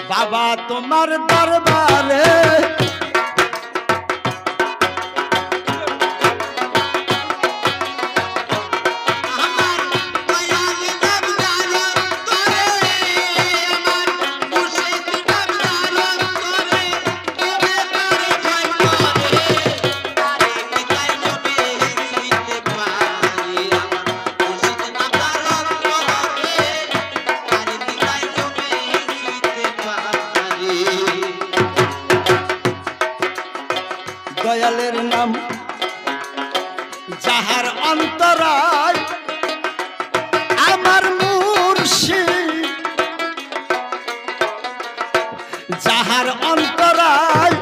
বাবা তোমার দরবারে দয়ালের নাম যাহার অন্তরায় আমার মুর্শিদ যাহার অন্তরায়